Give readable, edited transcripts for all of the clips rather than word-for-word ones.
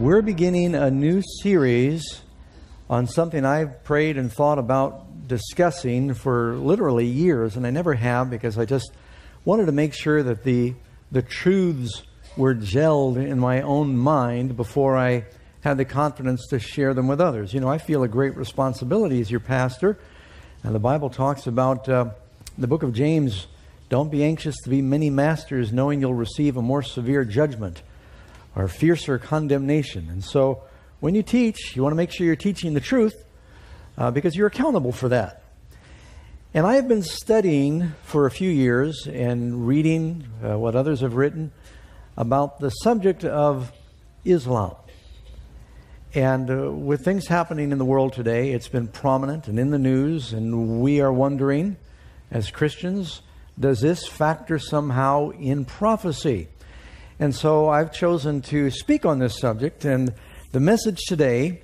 We're beginning a new series on something I've prayed and thought about discussing for literally years, and I never have because I just wanted to make sure that the truths were gelled in my own mind before I had the confidence to share them with others. You know, I feel a great responsibility as your pastor, and the Bible talks about the book of James, don't be anxious to be many masters, knowing you'll receive a more severe judgment or fiercer condemnation. And so when you teach, you want to make sure you're teaching the truth because you're accountable for that. And I have been studying for a few years and reading what others have written about the subject of Islam. And with things happening in the world today, it's been prominent and in the news, and we are wondering, as Christians, does this factor somehow in prophecy? And so I've chosen to speak on this subject, and the message today,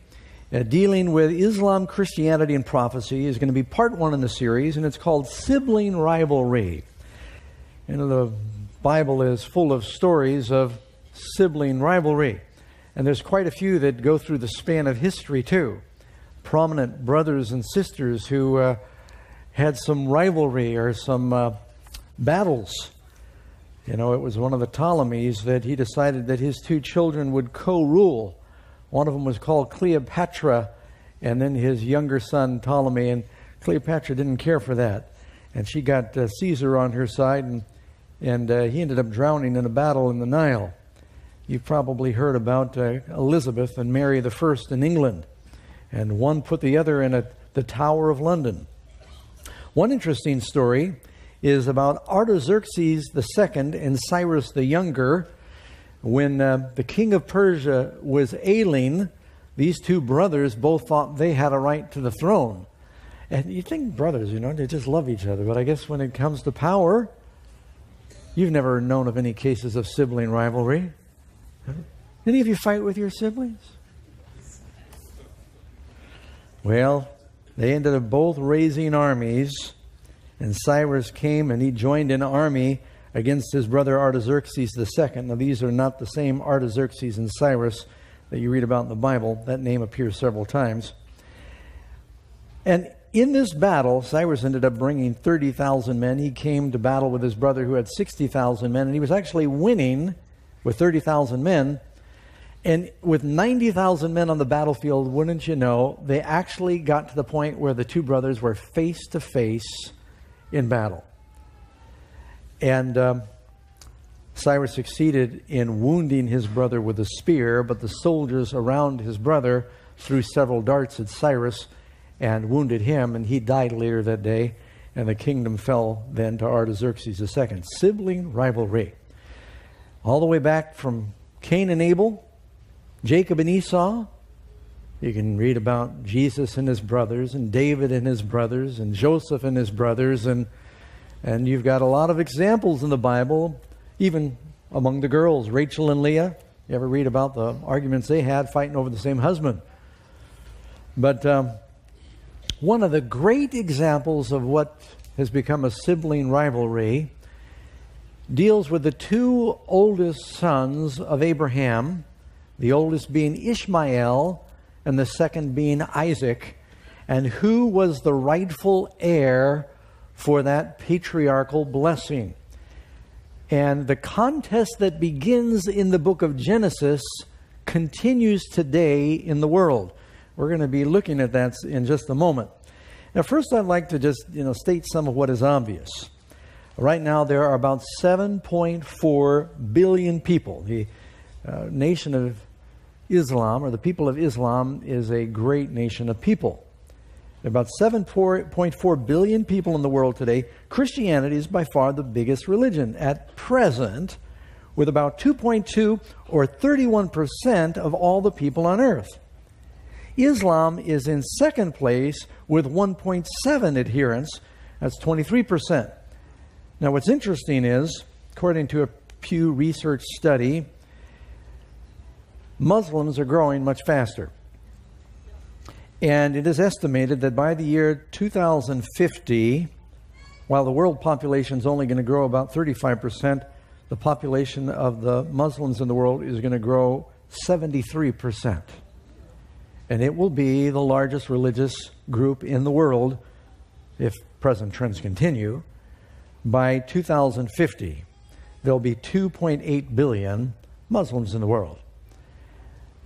dealing with Islam, Christianity, and prophecy, is going to be part one in the series, and it's called Sibling Rivalry. You know, the Bible is full of stories of sibling rivalry, and there's quite a few that go through the span of history too. Prominent brothers and sisters who had some rivalry or some battles. You know, it was one of the Ptolemies that he decided that his two children would co-rule. One of them was called Cleopatra, and then his younger son Ptolemy, and Cleopatra didn't care for that. And she got Caesar on her side, and he ended up drowning in a battle in the Nile. You've probably heard about Elizabeth and Mary I in England, and one put the other in the Tower of London. One interesting story is about Artaxerxes II and Cyrus the Younger. When the king of Persia was ailing, these two brothers both thought they had a right to the throne. And you think brothers, you know, they just love each other. But I guess when it comes to power, you've never known of any cases of sibling rivalry. Any of you fight with your siblings? Well, they ended up both raising armies. And Cyrus came and he joined an army against his brother Artaxerxes II. Now, these are not the same Artaxerxes and Cyrus that you read about in the Bible. That name appears several times. And in this battle, Cyrus ended up bringing 30,000 men. He came to battle with his brother who had 60,000 men, and he was actually winning with 30,000 men. And with 90,000 men on the battlefield, wouldn't you know, they actually got to the point where the two brothers were face to face in battle. And Cyrus succeeded in wounding his brother with a spear, but the soldiers around his brother threw several darts at Cyrus and wounded him, and he died later that day, and the kingdom fell then to Artaxerxes II. Sibling rivalry. All the way back from Cain and Abel, Jacob and Esau. You can read about Jesus and his brothers, and David and his brothers, and Joseph and his brothers, and you've got a lot of examples in the Bible, even among the girls, Rachel and Leah. You ever read about the arguments they had fighting over the same husband? But one of the great examples of what has become a sibling rivalry deals with the two oldest sons of Abraham, the oldest being Ishmael, and the second being Isaac, and who was the rightful heir for that patriarchal blessing. And the contest that begins in the book of Genesis continues today in the world. We're going to be looking at that in just a moment. Now, first I'd like to just state some of what is obvious. Right now there are about 7.4 billion people. The nation of Islam, or the people of Islam, is a great nation of people. There are about 7.4 billion people in the world today. Christianity is by far the biggest religion at present, with about 2.2 or 31% of all the people on earth. Islam is in second place with 1.7 adherents. That's 23%. Now, what's interesting is, according to a Pew Research study, Muslims are growing much faster. And it is estimated that by the year 2050, while the world population is only going to grow about 35%, the population of the Muslims in the world is going to grow 73%. And it will be the largest religious group in the world, if present trends continue. By 2050, there'll be 2.8 billion Muslims in the world.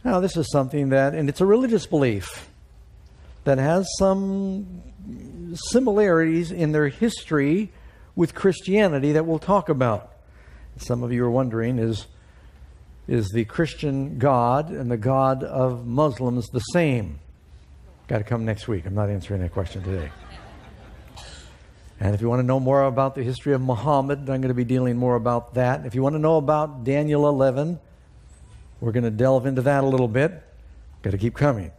Now, this is something that, and it's a religious belief that has some similarities in their history with Christianity that we'll talk about. Some of you are wondering, is the Christian God and the God of Muslims the same? Got to come next week. I'm not answering that question today. And if you want to know more about the history of Muhammad, I'm going to be dealing more about that. If you want to know about Daniel 11, we're going to delve into that a little bit. Got to keep coming.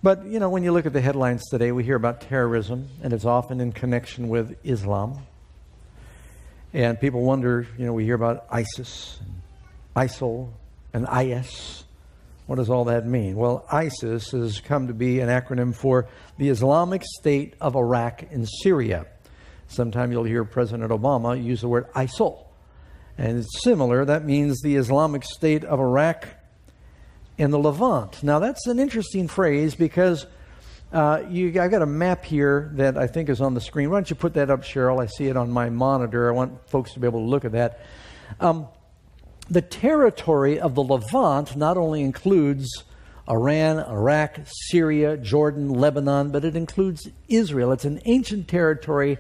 But, you know, when you look at the headlines today, we hear about terrorism, and it's often in connection with Islam. And people wonder, you know, we hear about ISIS, and ISIL, and IS. What does all that mean? Well, ISIS has come to be an acronym for the Islamic State of Iraq and Syria. Sometime you'll hear President Obama use the word ISIL. And it's similar. That means the Islamic State of Iraq and the Levant. Now, that's an interesting phrase because I've got a map here that I think is on the screen. Why don't you put that up, Cheryl? I see it on my monitor. I want folks to be able to look at that. The territory of the Levant not only includes Iran, Iraq, Syria, Jordan, Lebanon, but it includes Israel. It's an ancient territory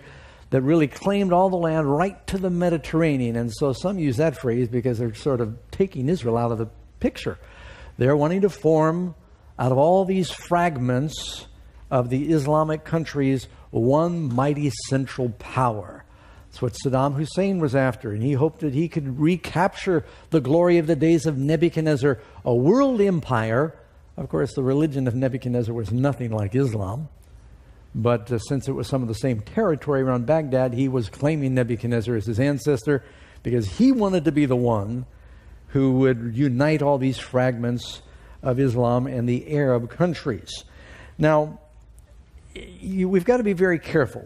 that really claimed all the land right to the Mediterranean. And so some use that phrase because they're sort of taking Israel out of the picture. They're wanting to form, out of all these fragments of the Islamic countries, one mighty central power. That's what Saddam Hussein was after, and he hoped that he could recapture the glory of the days of Nebuchadnezzar, a world empire. Of course, the religion of Nebuchadnezzar was nothing like Islam, but since it was some of the same territory around Baghdad, he was claiming Nebuchadnezzar as his ancestor because he wanted to be the one who would unite all these fragments of Islam and the Arab countries. Now, we've got to be very careful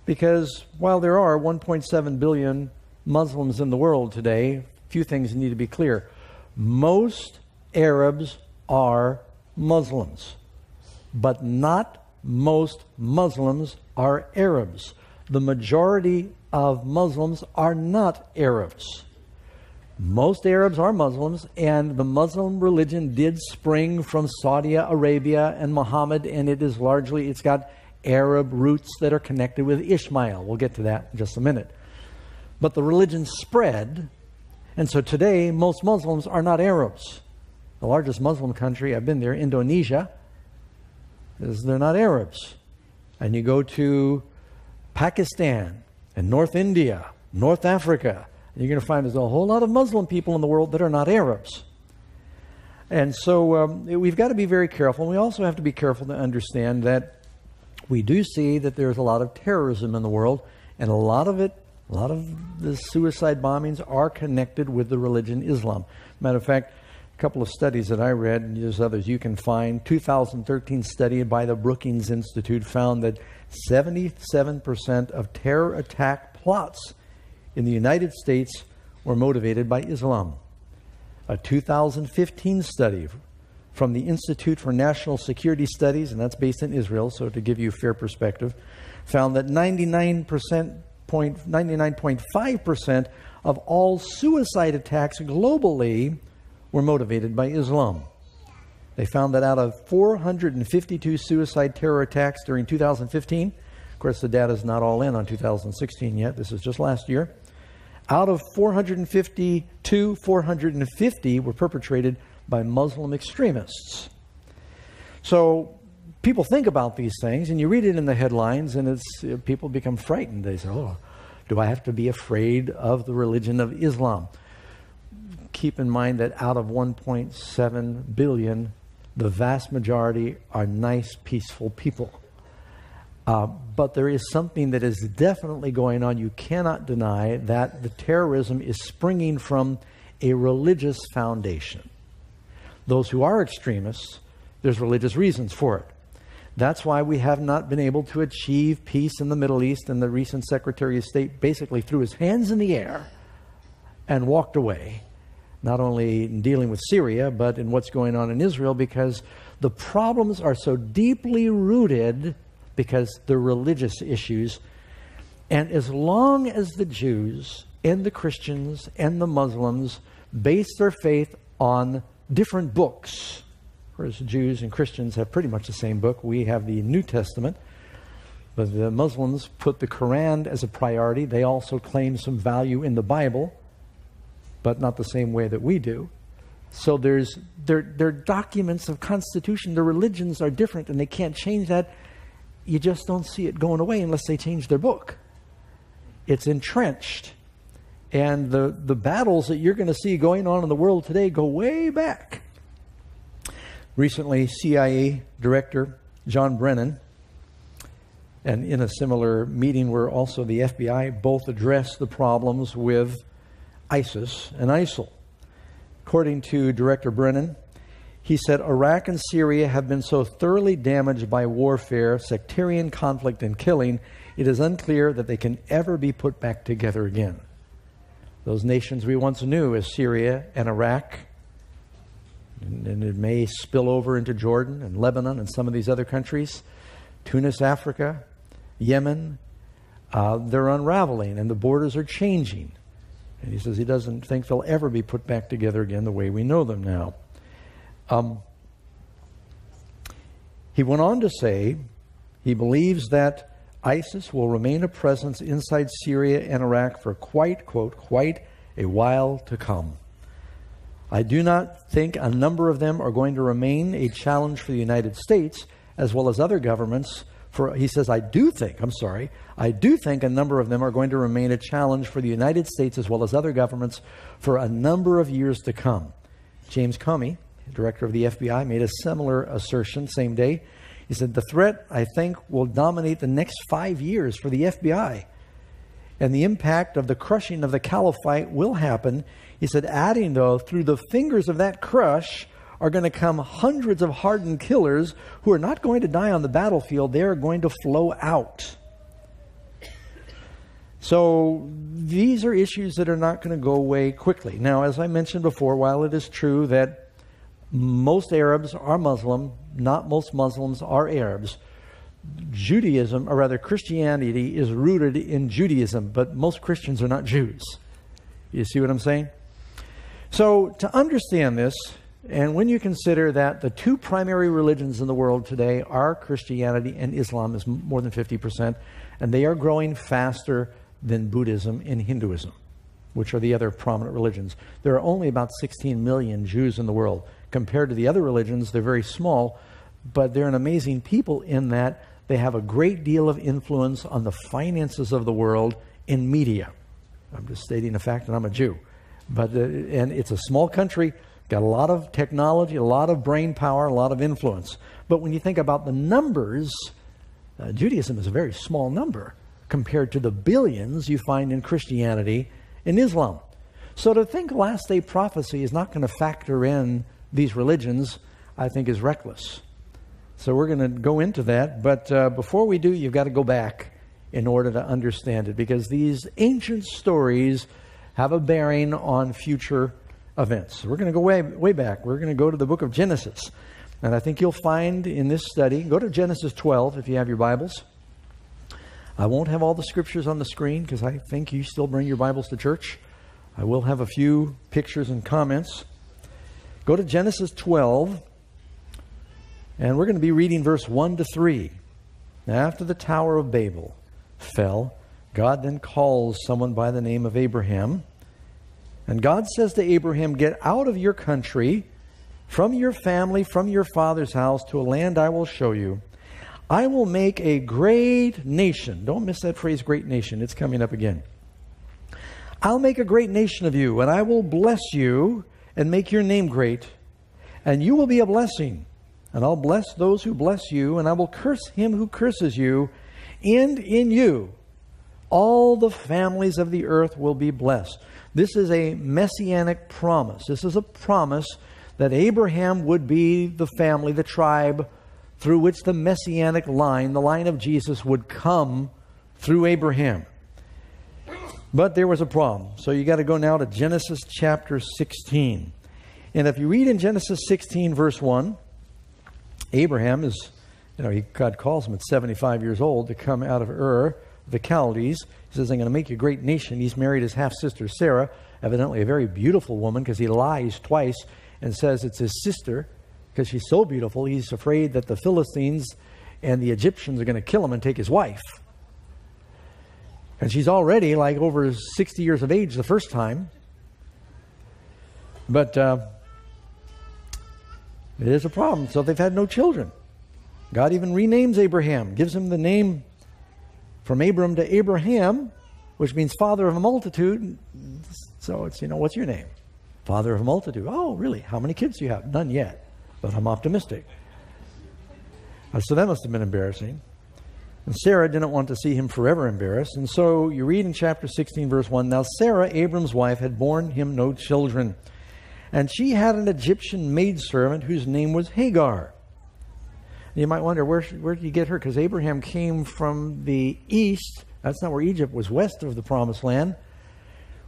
because while there are 1.7 billion Muslims in the world today, a few things need to be clear. Most Arabs are Muslims, but not most Muslims are Arabs. The majority of Muslims are not Arabs. Most Arabs are Muslims, and the Muslim religion did spring from Saudi Arabia and Muhammad, and it's got Arab roots that are connected with Ishmael. We'll get to that in just a minute. But the religion spread, and so today most Muslims are not Arabs. The largest Muslim country, I've been there, Indonesia, they're not Arabs. And you go to Pakistan and North India, North Africa, you're going to find there's a whole lot of Muslim people in the world that are not Arabs. And so we've got to be very careful. And we also have to be careful to understand that we do see that there's a lot of terrorism in the world, and a lot of the suicide bombings are connected with the religion Islam. Matter of fact, a couple of studies that I read, and there's others you can find. 2013 study by the Brookings Institute found that 77% of terror attack plots in the United States were motivated by Islam. A 2015 study from the Institute for National Security Studies, and that's based in Israel, so to give you a fair perspective, found that 99.5% of all suicide attacks globally were motivated by Islam. They found that out of 452 suicide terror attacks during 2015, of course the data is not all in on 2016 yet, this is just last year, out of 452, 450 were perpetrated by Muslim extremists. So people think about these things, and you read it in the headlines, and people become frightened. They say, oh, do I have to be afraid of the religion of Islam? Keep in mind that out of 1.7 billion, the vast majority are nice, peaceful people. But there is something that is definitely going on. You cannot deny that the terrorism is springing from a religious foundation. Those who are extremists, there's religious reasons for it. That's why we have not been able to achieve peace in the Middle East, and the recent Secretary of State basically threw his hands in the air and walked away not only in dealing with Syria, but in what's going on in Israel, because the problems are so deeply rooted because they're religious issues. And as long as the Jews and the Christians and the Muslims base their faith on different books, whereas Jews and Christians have pretty much the same book. We have the New Testament, but the Muslims put the Quran as a priority. They also claim some value in the Bible, but not the same way that we do. So their documents of constitution, their religions are different, and they can't change that. You just don't see it going away unless they change their book. It's entrenched. And the battles that you're going to see going on in the world today go way back. Recently, CIA Director John Brennan, and in a similar meeting where also the FBI both addressed the problems with ISIS and ISIL. According to Director Brennan, he said, Iraq and Syria have been so thoroughly damaged by warfare, sectarian conflict, and killing, it is unclear that they can ever be put back together again. Those nations we once knew as Syria and Iraq, and it may spill over into Jordan and Lebanon and some of these other countries, Tunis, Africa, Yemen, they're unraveling and the borders are changing. And he says he doesn't think they'll ever be put back together again the way we know them now. He went on to say he believes that ISIS will remain a presence inside Syria and Iraq for quite a while to come. I do not think a number of them are going to remain a challenge for the United States as well as other governments. He says, I do think a number of them are going to remain a challenge for the United States as well as other governments for a number of years to come. James Comey, director of the FBI, made a similar assertion same day. He said, the threat, I think, will dominate the next 5 years for the FBI. And the impact of the crushing of the caliphate will happen. He said, adding, though, through the fingers of that crush are going to come hundreds of hardened killers who are not going to die on the battlefield. They are going to flow out. So these are issues that are not going to go away quickly. Now, as I mentioned before, while it is true that most Arabs are Muslim, not most Muslims are Arabs. Judaism, or rather Christianity, is rooted in Judaism, but most Christians are not Jews. You see what I'm saying? So to understand this, and when you consider that the two primary religions in the world today are Christianity and Islam, is more than 50%, and they are growing faster than Buddhism and Hinduism, which are the other prominent religions. There are only about 16 million Jews in the world. Compared to the other religions, they're very small, but they're an amazing people in that they have a great deal of influence on the finances of the world in media. I'm just stating a fact, and I'm a Jew. But and it's a small country, got a lot of technology, a lot of brain power, a lot of influence. But when you think about the numbers, Judaism is a very small number compared to the billions you find in Christianity and Islam. So to think last day prophecy is not going to factor in these religions, I think is reckless. So we're going to go into that, but before we do, you've got to go back in order to understand it, because these ancient stories have a bearing on future events. So we're going to go way back. We're going to go to the book of Genesis, and I think you'll find in this study, go to Genesis 12 if you have your Bibles. I won't have all the scriptures on the screen because I think you still bring your Bibles to church. I will have a few pictures and comments. Go to Genesis 12, and we're going to be reading verse 1 to 3. After the Tower of Babel fell, God then calls someone by the name of Abraham. And God says to Abraham, get out of your country, from your family, from your father's house, to a land I will show you. I will make a great nation. Don't miss that phrase, great nation. It's coming up again. I'll make a great nation of you, and I will bless you and make your name great, and you will be a blessing. And I'll bless those who bless you, and I will curse him who curses you, and in you all the families of the earth will be blessed. This is a messianic promise. This is a promise that Abraham would be the family, the tribe, through which the messianic line, the line of Jesus, would come through Abraham. But there was a problem. So you got to go now to Genesis chapter 16. And if you read in Genesis 16, verse 1, Abraham is, God calls him at 75 years old to come out of Ur, the Chaldees. He says, I'm going to make you a great nation. He's married his half-sister Sarah, evidently a very beautiful woman, because he lies twice and says it's his sister because she's so beautiful. He's afraid that the Philistines and the Egyptians are going to kill him and take his wife. And she's already like over 60 years of age the first time. But it is a problem. So they've had no children. God even renames Abraham, gives him the name from Abram to Abraham, which means father of a multitude. So it's, what's your name? Father of a multitude. Oh, really? How many kids do you have? None yet, but I'm optimistic. So that must have been embarrassing. And Sarah didn't want to see him forever embarrassed. And so you read in chapter 16, verse 1, Now Sarah, Abram's wife, had borne him no children. And she had an Egyptian maidservant whose name was Hagar. And you might wonder, where did he get her? Because Abraham came from the east. That's not where Egypt was, west of the promised land.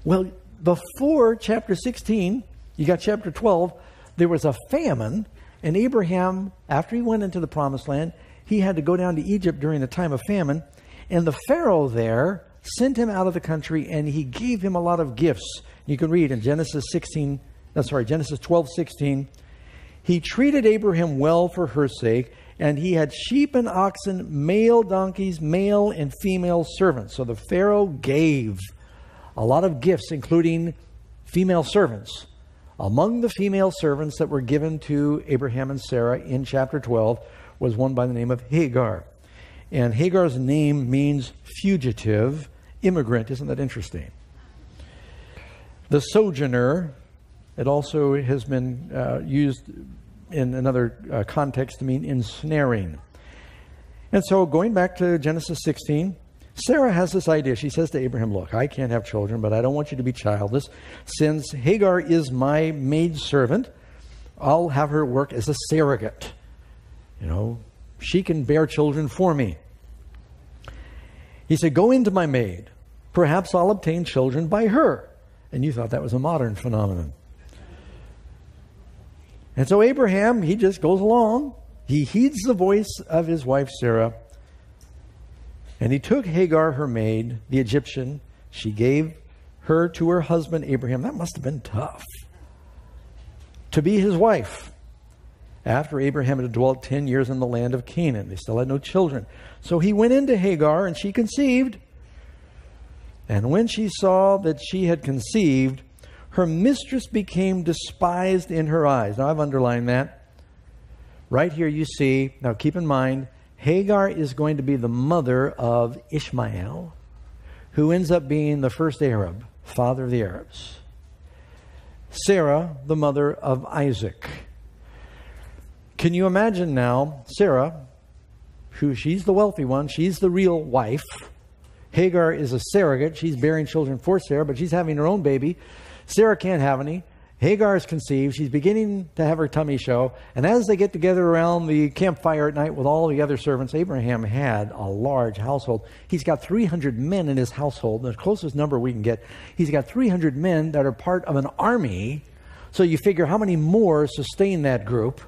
Well, before chapter 16, you got chapter 12, there was a famine. And Abraham, after he went into the promised land, he had to go down to Egypt during the time of famine. And the Pharaoh there sent him out of the country, and he gave him a lot of gifts. You can read in Genesis 12:16. He treated Abraham well for her sake, and he had sheep and oxen, male donkeys, male and female servants. So the Pharaoh gave a lot of gifts, including female servants. Among the female servants that were given to Abraham and Sarah in chapter 12 was one by the name of Hagar. And Hagar's name means fugitive, immigrant. Isn't that interesting? The sojourner, it also has been used in another context to mean ensnaring. And so going back to Genesis 16, Sarah has this idea. She says to Abraham, look, I can't have children, but I don't want you to be childless. Since Hagar is my maidservant, I'll have her work as a surrogate. She can bear children for me. He said, go into my maid. Perhaps I'll obtain children by her. And you thought that was a modern phenomenon. And so Abraham, he just goes along. He heeds the voice of his wife Sarah. And he took Hagar, her maid, the Egyptian. She gave her to her husband Abraham. That must have been tough. To be his wife. After Abraham had dwelt 10 years in the land of Canaan. They still had no children. So he went into Hagar, and she conceived. And when she saw that she had conceived, her mistress became despised in her eyes. Now, I've underlined that. Right here you see, now keep in mind, Hagar is going to be the mother of Ishmael, who ends up being the first Arab, father of the Arabs. Sarah, the mother of Isaac. Can you imagine now, Sarah, she's the wealthy one, she's the real wife. Hagar is a surrogate. She's bearing children for Sarah, but she's having her own baby. Sarah can't have any. Hagar is conceived. She's beginning to have her tummy show. And as they get together around the campfire at night with all the other servants, Abraham had a large household. He's got 300 men in his household. The closest number we can get. He's got 300 men that are part of an army. So you figure how many more sustain that group.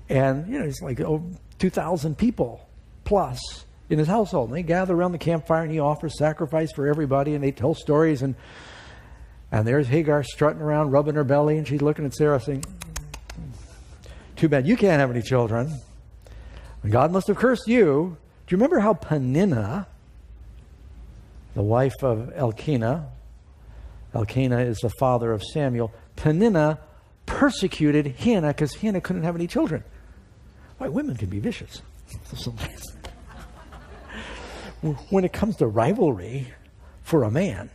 And, it's like 2,000 people plus in his household. And they gather around the campfire, and he offers sacrifice for everybody, and they tell stories. And there's Hagar strutting around, rubbing her belly, and she's looking at Sarah saying, too bad you can't have any children. God must have cursed you. Do you remember how Peninnah, the wife of Elkanah is the father of Samuel, Peninnah persecuted Hannah because Hannah couldn't have any children. Why, women can be vicious. When it comes to rivalry for a man.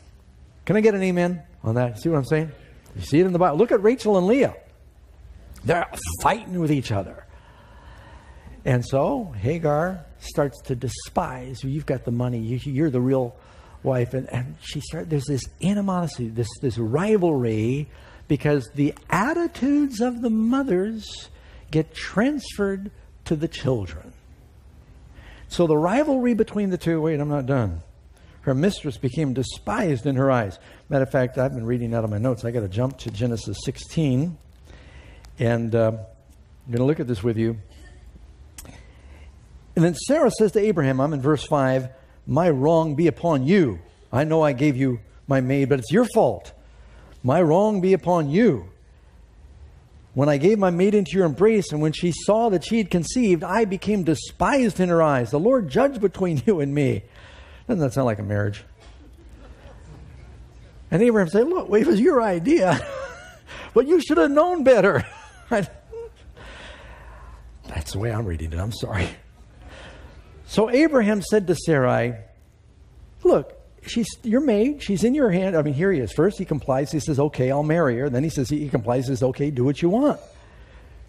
Can I get an amen on that? See what I'm saying? You see it in the Bible. Look at Rachel and Leah. They're fighting with each other. And so Hagar starts to despise you. You've got the money. You're the real wife. And there's this animosity, this rivalry, because the attitudes of the mothers get transferred to the children. So the rivalry between the two, wait, I'm not done. her mistress became despised in her eyes. Matter of fact, I've been reading out of my notes. I got to jump to Genesis 16. And I'm going to look at this with you. And then Sarah says to Abraham, I'm in verse 5, my wrong be upon you. I know I gave you my maid, but it's your fault. My wrong be upon you. When I gave my maid into your embrace, and when she saw that she had conceived, I became despised in her eyes. The Lord judged between you and me. Doesn't that sound like a marriage? And Abraham said, look, it was your idea, but you should have known better. That's the way I'm reading it. I'm sorry. So Abraham said to Sarai, look, she's your maid. She's in your hand. I mean, here he is. First he complies. He says, okay, I'll marry her. Then he says, he complies. He says, okay, do what you want.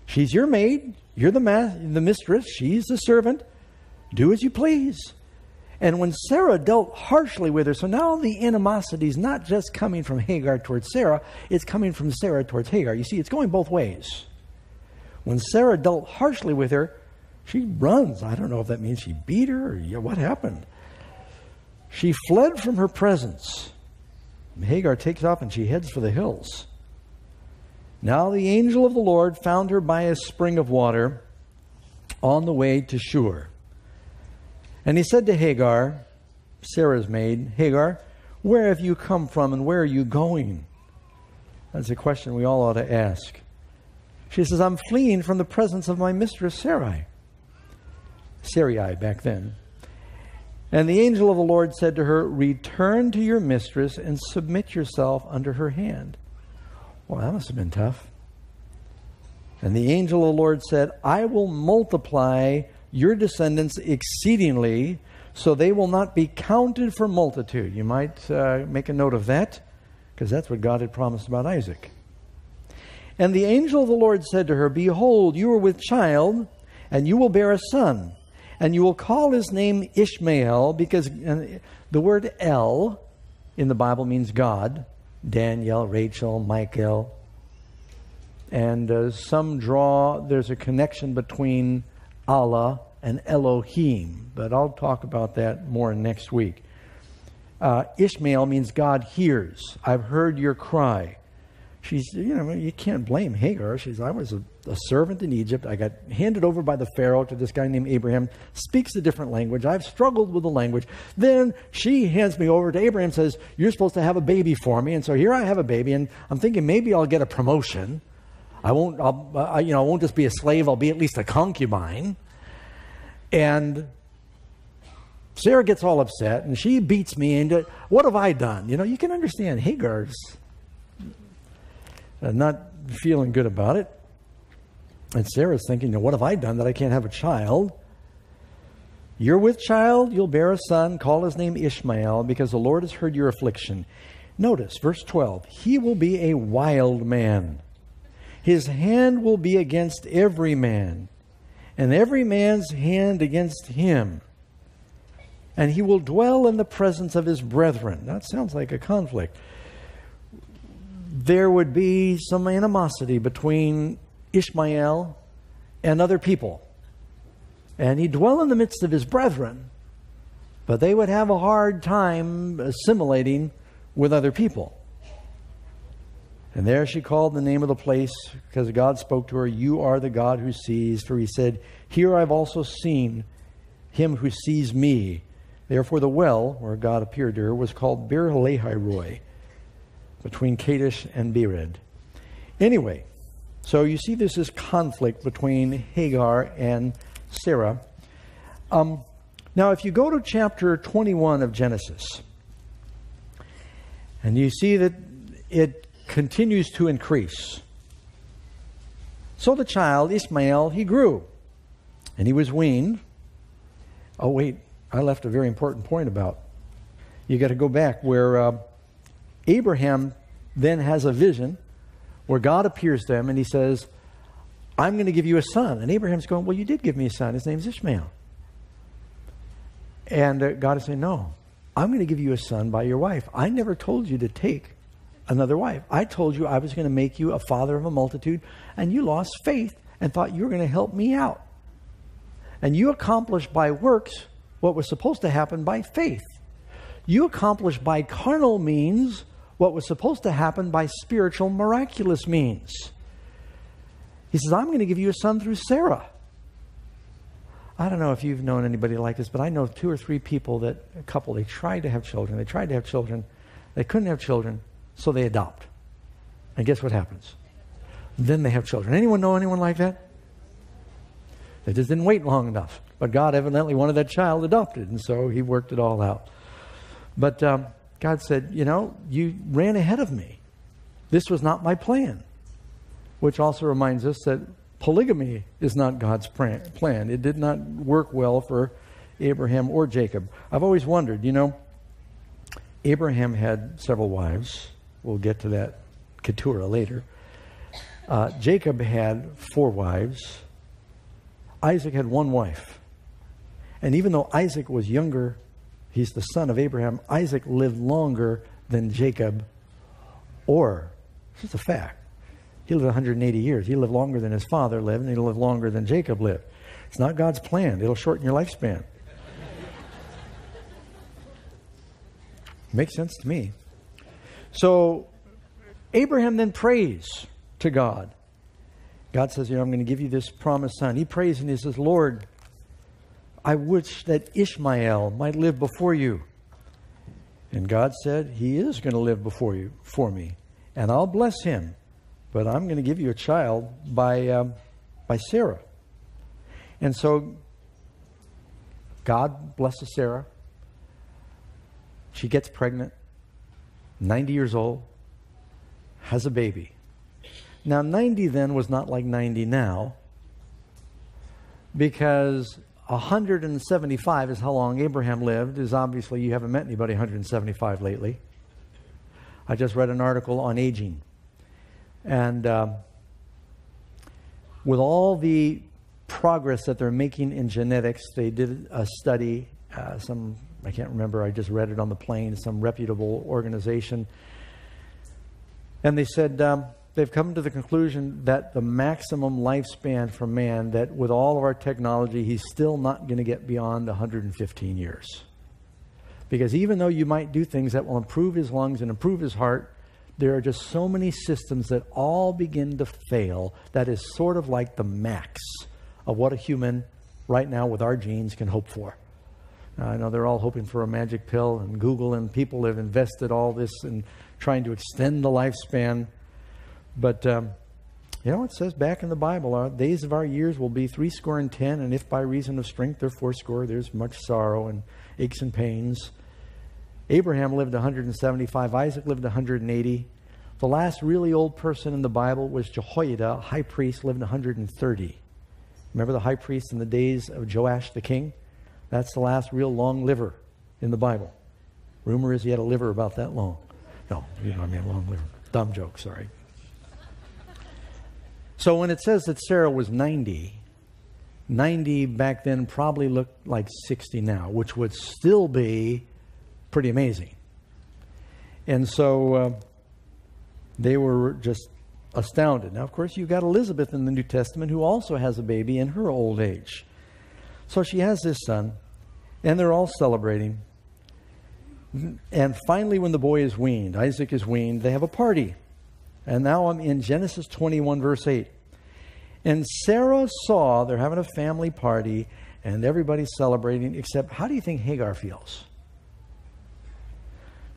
She's your maid. You're the mistress. She's the servant. Do as you please. And when Sarah dealt harshly with her, so now the animosity is not just coming from Hagar towards Sarah, it's coming from Sarah towards Hagar. You see, it's going both ways. When Sarah dealt harshly with her, she runs. I don't know if that means she beat her or what happened. She fled from her presence. Hagar takes off and she heads for the hills. Now the angel of the Lord found her by a spring of water on the way to Shur. And he said to Hagar, Sarah's maid, Hagar, where have you come from and where are you going? That's a question we all ought to ask. She says, I'm fleeing from the presence of my mistress Sarai. Sarai back then. And the angel of the Lord said to her, return to your mistress and submit yourself under her hand. Well, that must have been tough. And the angel of the Lord said, I will multiply your descendants exceedingly, so they will not be counted for multitude. You might make a note of that, because that's what God had promised about Isaac. And the angel of the Lord said to her, behold, you are with child, and you will bear a son, and you will call his name Ishmael, because the word El in the Bible means God. Daniel, Rachel, Michael. And some draw, there's a connection between Allah and Elohim, but I'll talk about that more next week. Ishmael means God hears. I've heard your cry. She's, you can't blame Hagar. I was a servant in Egypt. I got handed over by the Pharaoh to this guy named Abraham, speaks a different language. I've struggled with the language. Then she hands me over to Abraham, says, you're supposed to have a baby for me. And so here I have a baby, and I'm thinking maybe I'll get a promotion. I won't just be a slave. I'll be at least a concubine. And Sarah gets all upset, and she beats me. And what have I done? You can understand Hagar's not feeling good about it. And Sarah's thinking, what have I done that I can't have a child? You're with child, you'll bear a son, call his name Ishmael, because the Lord has heard your affliction. Notice, verse 12, he will be a wild man. His hand will be against every man, and every man's hand against him. And he will dwell in the presence of his brethren. That sounds like a conflict. There would be some animosity between Ishmael and other people. And he'd dwell in the midst of his brethren, but they would have a hard time assimilating with other people. And there she called the name of the place, because God spoke to her, you are the God who sees. For he said, here I've also seen him who sees me. Therefore the well, where God appeared to her, was called Beer-lahai-roi, between Kadesh and Bered. Anyway, so you see there's this conflict between Hagar and Sarah. Now, if you go to chapter 21 of Genesis, and you see that it continues to increase. So the child, Ishmael, he grew, and he was weaned. Oh, wait, I left a very important point about. You got to go back where Abraham then has a vision where God appears to him and he says, I'm going to give you a son. And Abraham's going, well, you did give me a son. His name's Ishmael. And God is saying, no, I'm going to give you a son by your wife. I never told you to take another wife. I told you I was going to make you a father of a multitude, and you lost faith and thought you were going to help me out. And you accomplished by works what was supposed to happen by faith. You accomplish by carnal means what was supposed to happen by spiritual, miraculous means. He says, I'm going to give you a son through Sarah. I don't know if you've known anybody like this, but I know 2 or 3 people a couple, they tried to have children. They couldn't have children, so they adopt. And guess what happens? Then they have children. Anyone know anyone like that? They just didn't wait long enough. But God evidently wanted that child adopted, and so he worked it all out. But God said, you ran ahead of me. This was not my plan. Which also reminds us that polygamy is not God's plan. It did not work well for Abraham or Jacob. I've always wondered, Abraham had several wives. We'll get to that Keturah later. Jacob had 4 wives. Isaac had 1 wife. And even though Isaac was younger, he's the son of Abraham, Isaac lived longer than Jacob. Or, this is a fact, he lived 180 years. He lived longer than his father lived, and he lived longer than Jacob lived. It's not God's plan. It'll shorten your lifespan. Makes sense to me. So, Abraham then prays to God. God says, I'm going to give you this promised son. He prays and he says, Lord, I wish that Ishmael might live before you. And God said, he is going to live before me. And I'll bless him. But I'm going to give you a child by Sarah. And so God blesses Sarah. She gets pregnant, 90 years old, has a baby. Now, 90 then was not like 90 now, because 175 is how long Abraham lived. Is obviously, you haven't met anybody 175 lately. I just read an article on aging. And with all the progress that they're making in genetics, they did a study, I can't remember, I just read it on the plane, some reputable organization. And they said they've come to the conclusion that the maximum lifespan for man, that with all of our technology, he's still not going to get beyond 115 years. Because even though you might do things that will improve his lungs and improve his heart, there are just so many systems that all begin to fail. That is sort of like the max of what a human right now with our genes can hope for. Now, I know they're all hoping for a magic pill, and Google and people have invested all this in trying to extend the lifespan. But, it says back in the Bible, our days of our years will be 70, and if by reason of strength they're 80, there's much sorrow and aches and pains. Abraham lived 175. Isaac lived 180. The last really old person in the Bible was Jehoiada, high priest, lived 130. Remember the high priest in the days of Joash the king? That's the last real long liver in the Bible. Rumor is he had a liver about that long. No, long liver. Dumb joke, sorry. So when it says that Sarah was 90 back then probably looked like 60 now, which would still be pretty amazing. And so they were just astounded. Now, of course, you've got Elizabeth in the New Testament who also has a baby in her old age. So she has this son, and they're all celebrating. And finally, when the boy is weaned, Isaac is weaned, they have a party. And now I'm in Genesis 21, verse 8. And Sarah saw they're having a family party, and everybody's celebrating, except how do you think Hagar feels?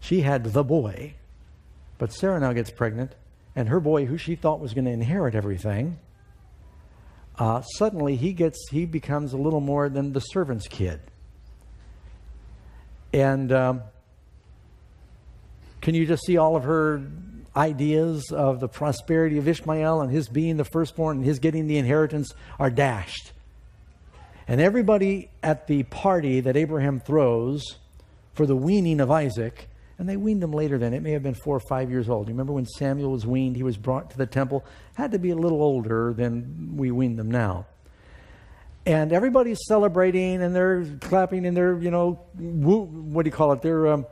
She had the boy, but Sarah now gets pregnant, and her boy, who she thought was going to inherit everything, suddenly he becomes a little more than the servant's kid. And can you just see all of her ideas of the prosperity of Ishmael and his being the firstborn and his getting the inheritance are dashed? And everybody at the party that Abraham throws for the weaning of Isaac, and they weaned him later then. It may have been 4 or 5 years old. You remember when Samuel was weaned, he was brought to the temple. Had to be a little older than we wean them now. And everybody's celebrating, and they're clapping, and they're, what do you call it? They're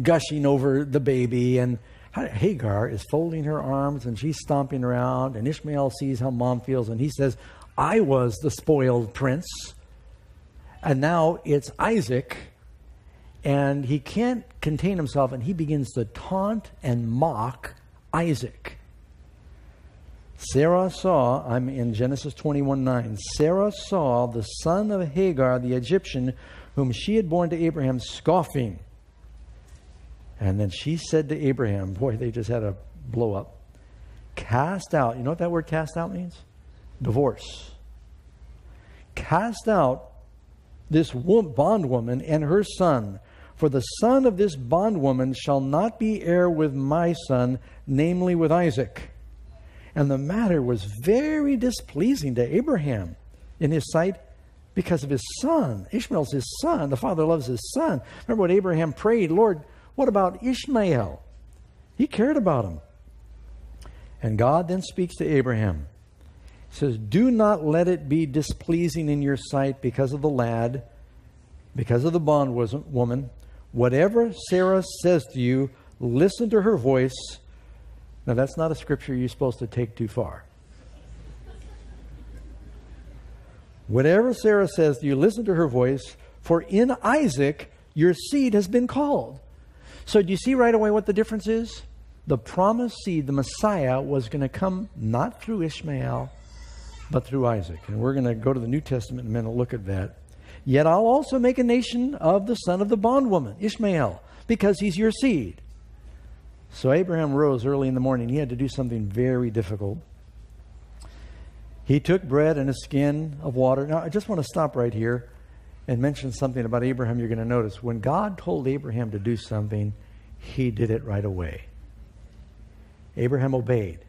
gushing over the baby. And Hagar is folding her arms, and she's stomping around. And Ishmael sees how mom feels, and he says, I was the spoiled prince. And now it's Isaac. And he can't contain himself, and he begins to taunt and mock Isaac. Sarah saw, I'm in Genesis 21:9. Sarah saw the son of Hagar, the Egyptian, whom she had borne to Abraham, scoffing. And then she said to Abraham, boy, they just had a blow up. Cast out. You know what that word cast out means? Divorce. Cast out this bondwoman and her son, for the son of this bondwoman shall not be heir with my son, namely with Isaac. And the matter was very displeasing to Abraham in his sight because of his son. Ishmael's his son. The father loves his son. Remember what Abraham prayed, Lord, what about Ishmael? He cared about him. And God then speaks to Abraham. He says, do not let it be displeasing in your sight because of the lad, because of the bondwoman. Whatever Sarah says to you, listen to her voice. Now, that's not a scripture you're supposed to take too far. Whatever Sarah says to you, listen to her voice, for in Isaac your seed has been called. So do you see right away what the difference is? The promised seed, the Messiah, was going to come not through Ishmael, but through Isaac. And we're going to go to the New Testament in a minute and look at that. Yet I'll also make a nation of the son of the bondwoman, Ishmael, because he's your seed. So Abraham rose early in the morning. He had to do something very difficult. He took bread and a skin of water. Now, I just want to stop right here and mention something about Abraham you're going to notice. When God told Abraham to do something, he did it right away. Abraham obeyed.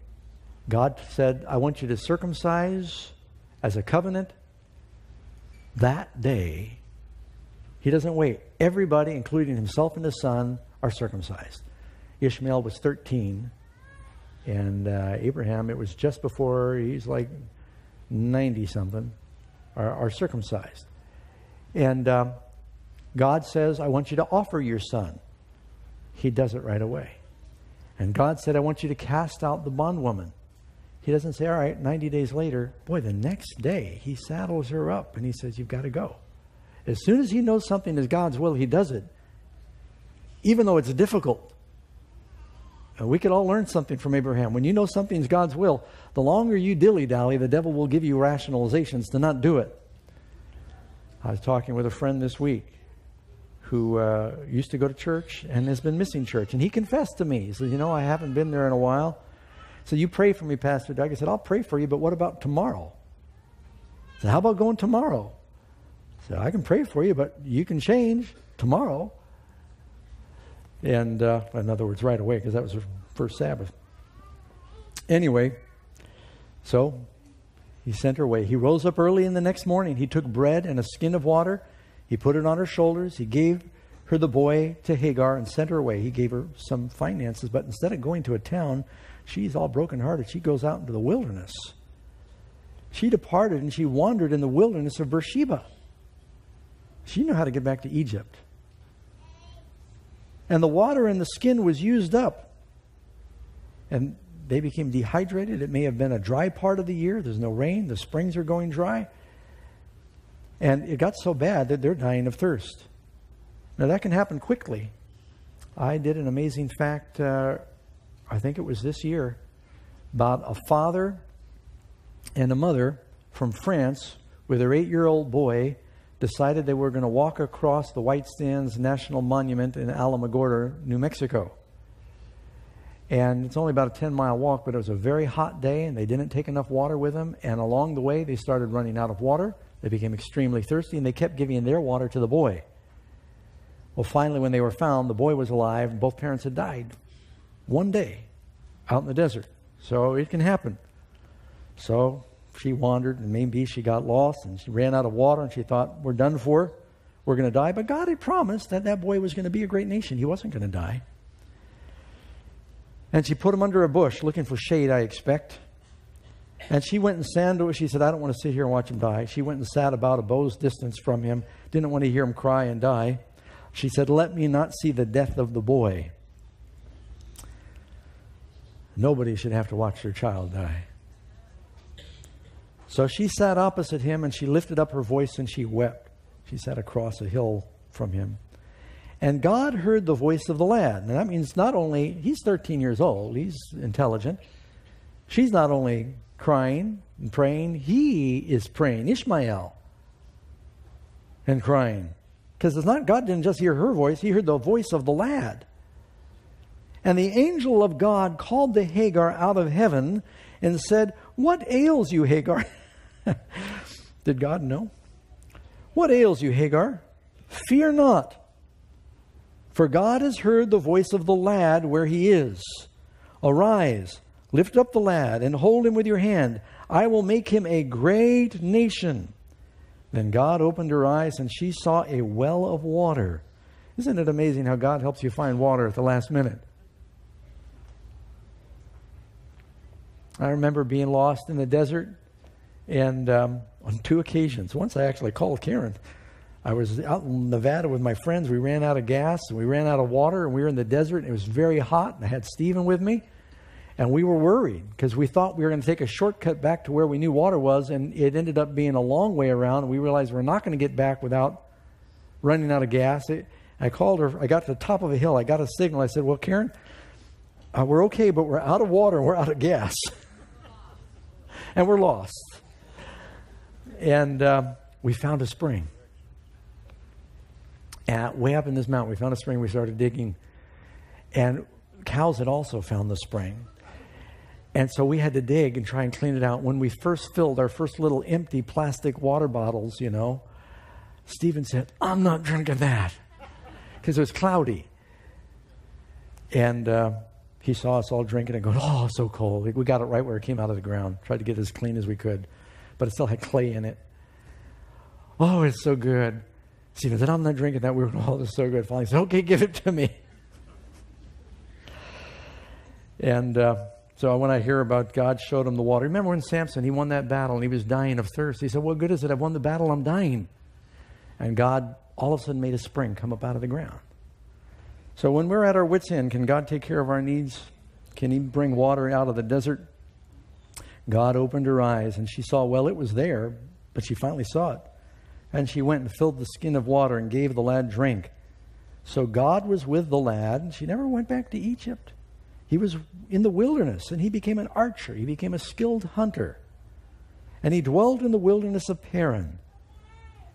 God said, I want you to circumcise as a covenant that day. He doesn't wait. Everybody, including himself and his son, are circumcised. Ishmael was 13, and Abraham, it was just before he's like 90-something, are circumcised. And God says, I want you to offer your son. He does it right away. And God said, I want you to cast out the bondwoman. He doesn't say, all right, 90 days later. Boy, the next day, he saddles her up, and he says, you've got to go. As soon as he knows something is God's will, he does it, even though it's difficult. We could all learn something from Abraham. When you know something's God's will, the longer you dilly-dally, the devil will give you rationalizations to not do it. I was talking with a friend this week who used to go to church and has been missing church. And he confessed to me. He said, you know, I haven't been there in a while. So you pray for me, Pastor Doug. I said, I'll pray for you, but what about tomorrow? I said, how about going tomorrow? I said, I can pray for you, but you can change tomorrow. And in other words, right away, because that was her first Sabbath. Anyway, so he sent her away. He rose up early in the next morning. He took bread and a skin of water. He put it on her shoulders. He gave her the boy to Hagar and sent her away. He gave her some finances, but instead of going to a town, she's all brokenhearted. She goes out into the wilderness. She departed and she wandered in the wilderness of Beersheba. She knew how to get back to Egypt. And the water in the skin was used up. And they became dehydrated. It may have been a dry part of the year. There's no rain. The springs are going dry. And it got so bad that they're dying of thirst. Now, that can happen quickly. I did an amazing fact, I think it was this year, about a father and a mother from France with their 8-year-old boy decided they were going to walk across the White Sands National Monument in Alamogordo, New Mexico. And it's only about a 10-mile walk, but it was a very hot day, and they didn't take enough water with them. And along the way, they started running out of water. They became extremely thirsty, and they kept giving their water to the boy. Well, finally, when they were found, the boy was alive, and both parents had died one day out in the desert. So it can happen. So she wandered, and maybe she got lost, and she ran out of water, and she thought, we're done for. We're going to die. But God had promised that that boy was going to be a great nation. He wasn't going to die. And she put him under a bush, looking for shade, I expect. And she went and sat. She said, I don't want to sit here and watch him die. She went and sat about a bow's distance from him. Didn't want to hear him cry and die. She said, let me not see the death of the boy. Nobody should have to watch their child die. So she sat opposite him, and she lifted up her voice and she wept. She sat across a hill from him. And God heard the voice of the lad. And that means not only, he's 13 years old, he's intelligent. She's not only crying and praying, he is praying, Ishmael, and crying. Because it's not, God didn't just hear her voice, he heard the voice of the lad. And the angel of God called to Hagar out of heaven and said, "What ails you, Hagar?" Did God know? "What ails you, Hagar? Fear not, for God has heard the voice of the lad where he is. Arise, lift up the lad, and hold him with your hand. I will make him a great nation." Then God opened her eyes, and she saw a well of water. Isn't it amazing how God helps you find water at the last minute? I remember being lost in the desert, and on 2 occasions. Once I actually called Karen. I was out in Nevada with my friends. We ran out of gas, and we ran out of water, and we were in the desert, and it was very hot, and I had Stephen with me. And we were worried because we thought we were going to take a shortcut back to where we knew water was, and it ended up being a long way around. And we realized we're not going to get back without running out of gas. I called her. I got to the top of a hill. I got a signal. I said, "Well, Karen, we're okay, but we're out of water and we're out of gas." And we're lost. And we found a spring. Way up in this mountain, we found a spring. We started digging. And cows had also found the spring. And so we had to dig and try and clean it out. When we first filled our first little empty plastic water bottles, Stephen said, "I'm not drinking that," because it was cloudy. And he saw us all drinking and going, "Oh, so cold." We got it right where it came out of the ground. Tried to get it as clean as we could. But it still had clay in it. "Oh, it's so good." Stephen said, "I'm not drinking that." We were, "Oh, it's so good." Finally he said, "Okay, give it to me." And so when I hear about God showed him the water. Remember when Samson, he won that battle and he was dying of thirst. He said, "What good is it? I've won the battle, I'm dying." And God all of a sudden made a spring come up out of the ground. So when we're at our wits' end, can God take care of our needs? Can he bring water out of the desert? God opened her eyes and she saw, well, it was there, but she finally saw it. And she went and filled the skin of water and gave the lad drink. So God was with the lad. She never went back to Egypt. He was in the wilderness, and he became an archer. He became a skilled hunter. And he dwelled in the wilderness of Paran.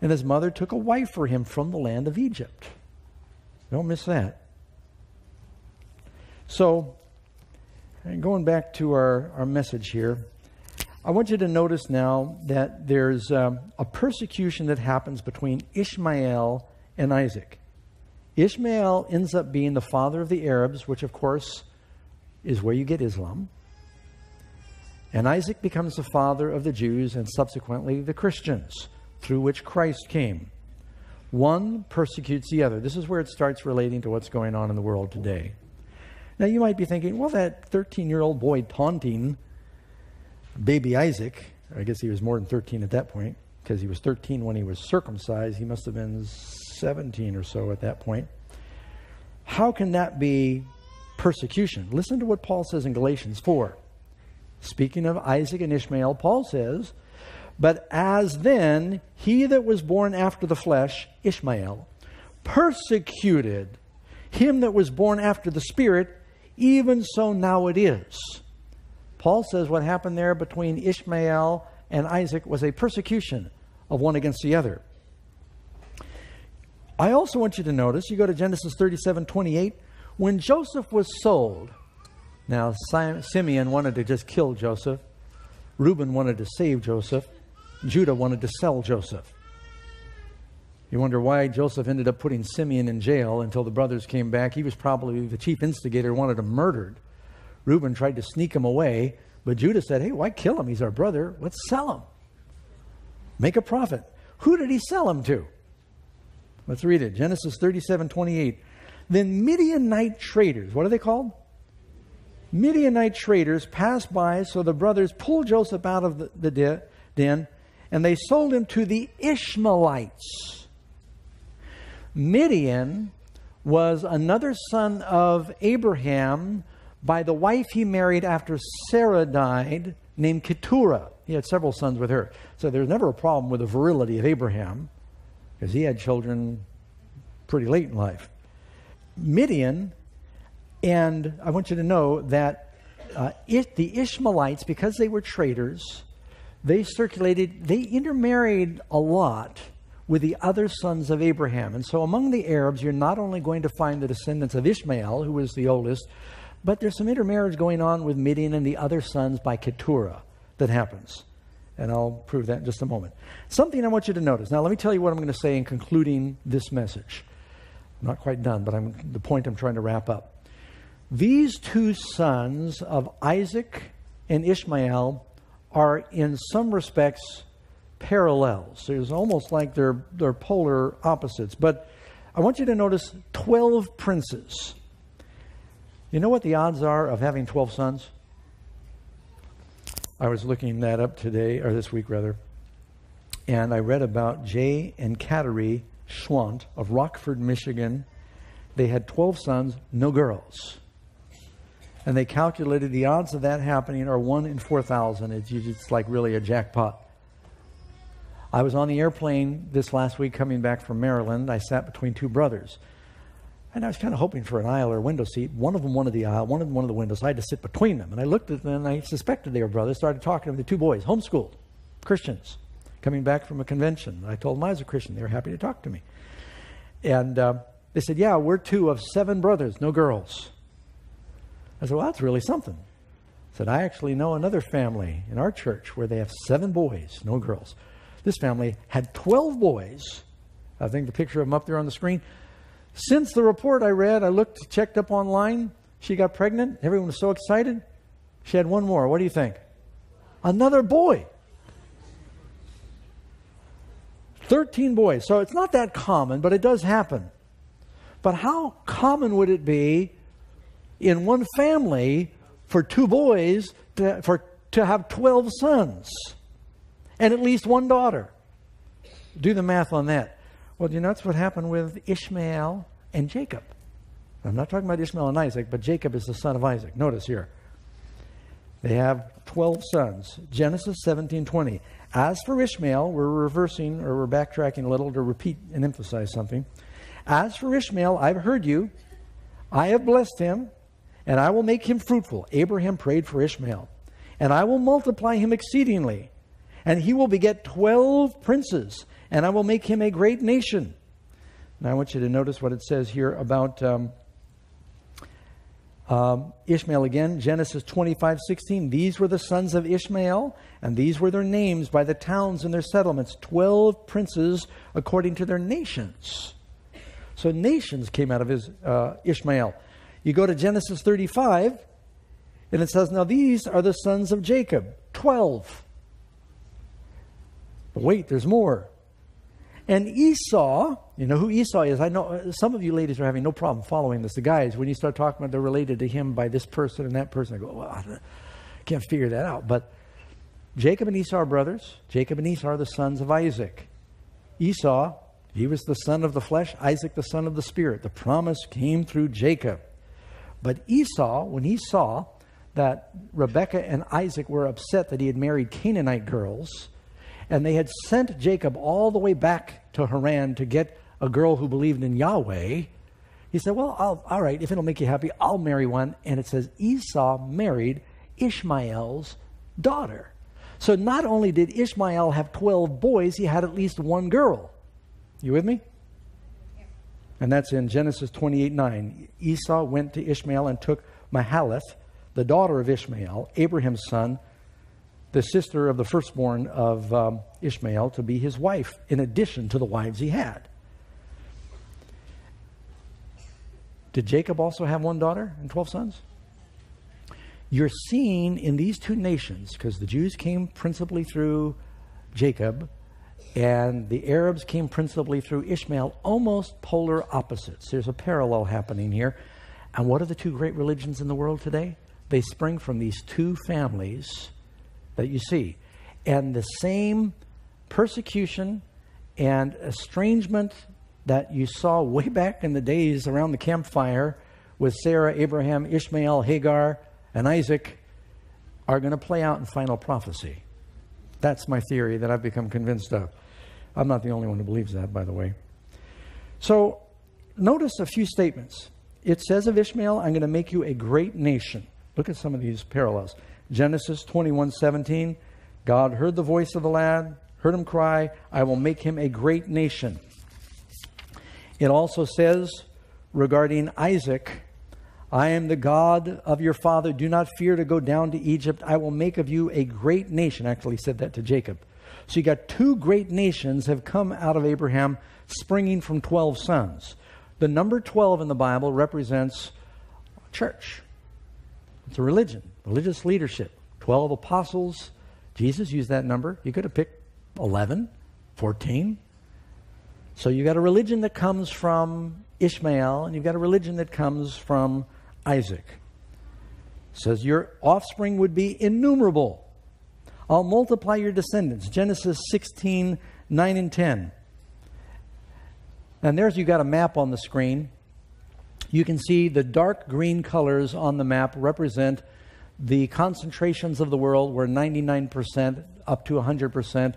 And his mother took a wife for him from the land of Egypt. Don't miss that. So, going back to our message here, I want you to notice now that there's a persecution that happens between Ishmael and Isaac. Ishmael ends up being the father of the Arabs, which of course is where you get Islam. And Isaac becomes the father of the Jews and subsequently the Christians, through which Christ came. One persecutes the other. This is where it starts relating to what's going on in the world today. Now you might be thinking, well, that 13-year-old boy taunting baby Isaac, I guess he was more than 13 at that point, because he was 13 when he was circumcised. He must have been 17 or so at that point. How can that be persecution? Listen to what Paul says in Galatians 4. Speaking of Isaac and Ishmael, Paul says, "But as then he that was born after the flesh, Ishmael, persecuted him that was born after the Spirit, even so now it is." Paul says what happened there between Ishmael and Isaac was a persecution of one against the other. I also want you to notice, you go to Genesis 37:28, when Joseph was sold. Now, Simeon wanted to just kill Joseph. Reuben wanted to save Joseph. Judah wanted to sell Joseph. You wonder why Joseph ended up putting Simeon in jail until the brothers came back. He was probably the chief instigator, wanted him murdered. Reuben tried to sneak him away, but Judah said, "Hey, why kill him? He's our brother. Let's sell him. Make a profit." Who did he sell him to? Let's read it. Genesis 37:28. Then Midianite traders, what are they called? Midianite traders passed by, so the brothers pulled Joseph out of the den, and they sold him to the Ishmaelites. Midian was another son of Abraham by the wife he married after Sarah died, named Keturah. He had several sons with her. So there's never a problem with the virility of Abraham, because he had children pretty late in life. Midian, and I want you to know that the Ishmaelites, because they were traders, they intermarried a lot with the other sons of Abraham. And so among the Arabs, you're not only going to find the descendants of Ishmael, who was the oldest, but there's some intermarriage going on with Midian and the other sons by Keturah that happens. And I'll prove that in just a moment. Something I want you to notice. Now, let me tell you what I'm going to say in concluding this message. I'm not quite done, but the point I'm trying to wrap up. These two sons of Isaac and Ishmael are in some respects parallels. There's almost like they're polar opposites. But I want you to notice 12 princes. You know what the odds are of having 12 sons? I was looking that up today, or this week rather, and I read about Jay and Kateri Schwant of Rockford, Michigan. They had 12 sons, no girls. And they calculated the odds of that happening are 1 in 4,000. It's like really a jackpot. I was on the airplane this last week coming back from Maryland. I sat between two brothers. And I was kind of hoping for an aisle or window seat. One of them wanted the aisle, one of them wanted the window, so I had to sit between them. And I looked at them and I suspected they were brothers. Started talking to them, the two boys, homeschooled, Christians, coming back from a convention. I told them I was a Christian. They were happy to talk to me. And they said, yeah, we're 2 of 7 brothers, no girls. I said, well, that's really something. I said, I actually know another family in our church where they have 7 boys, no girls. This family had 12 boys. I think the picture of them up there on the screen. Since the report I read, I looked, checked up online. She got pregnant. Everyone was so excited. She had 1 more. What do you think? Another boy. 13 boys. So it's not that common, but it does happen. But how common would it be in one family for 2 boys to have 12 sons and at least 1 daughter? Do the math on that. Well, you know, that's what happened with Ishmael and Jacob. I'm not talking about Ishmael and Isaac, but Jacob is the son of Isaac. Notice here. They have 12 sons. Genesis 17:20. As for Ishmael, we're backtracking a little to repeat and emphasize something. As for Ishmael, I've heard you. I have blessed him, and I will make him fruitful. Abraham prayed for Ishmael. And I will multiply him exceedingly, and he will beget 12 princes, and I will make him a great nation. Now I want you to notice what it says here about Ishmael again. Genesis 25:16. These were the sons of Ishmael, and these were their names by the towns and their settlements. 12 princes according to their nations. So nations came out of Ishmael. You go to Genesis 35, and it says, now these are the sons of Jacob, 12. But wait, there's more. And Esau, you know who Esau is. I know some of you ladies are having no problem following this. The guys, when you start talking about they're related to him by this person and that person, I go, well, I can't figure that out. But Jacob and Esau are brothers. Jacob and Esau are the sons of Isaac. Esau, he was the son of the flesh. Isaac, the son of the spirit. The promise came through Jacob. But Esau, when he saw that Rebekah and Isaac were upset that he had married Canaanite girls, and they had sent Jacob all the way back to Haran to get a girl who believed in Yahweh, he said, well, all right, if it'll make you happy, I'll marry one. And it says Esau married Ishmael's daughter. So not only did Ishmael have 12 boys, he had at least 1 girl. You with me? And that's in Genesis 28:9. Esau went to Ishmael and took Mahalath, the daughter of Ishmael, Abraham's son, the sister of the firstborn of Ishmael, to be his wife, in addition to the wives he had. Did Jacob also have 1 daughter and 12 sons? You're seeing in these 2 nations, because the Jews came principally through Jacob, and the Arabs came principally through Ishmael, almost polar opposites. There's a parallel happening here. And what are the 2 great religions in the world today? They spring from these 2 families that you see. And the same persecution and estrangement that you saw way back in the days around the campfire with Sarah, Abraham, Ishmael, Hagar, and Isaac are going to play out in final prophecy. That's my theory that I've become convinced of. I'm not the only one who believes that, by the way. So notice a few statements. it says of Ishmael, I'm going to make you a great nation. Look at some of these parallels. Genesis 21:17, God heard the voice of the lad, heard him cry, I will make him a great nation. It also says regarding Isaac, I am the God of your father. Do not fear to go down to Egypt. I will make of you a great nation. Actually said that to Jacob. So you got two great nations have come out of Abraham, springing from 12 sons. The number 12 in the Bible represents church. It's a religion, religious leadership. 12 apostles. Jesus used that number. You could have picked 11, 14. So you got a religion that comes from Ishmael, and you've got a religion that comes from Isaac. It says your offspring would be innumerable. I'll multiply your descendants. Genesis 16:9 and 10. And there's, you got a map on the screen. You can see the dark green colors on the map represent the concentrations of the world where 99% up to 100%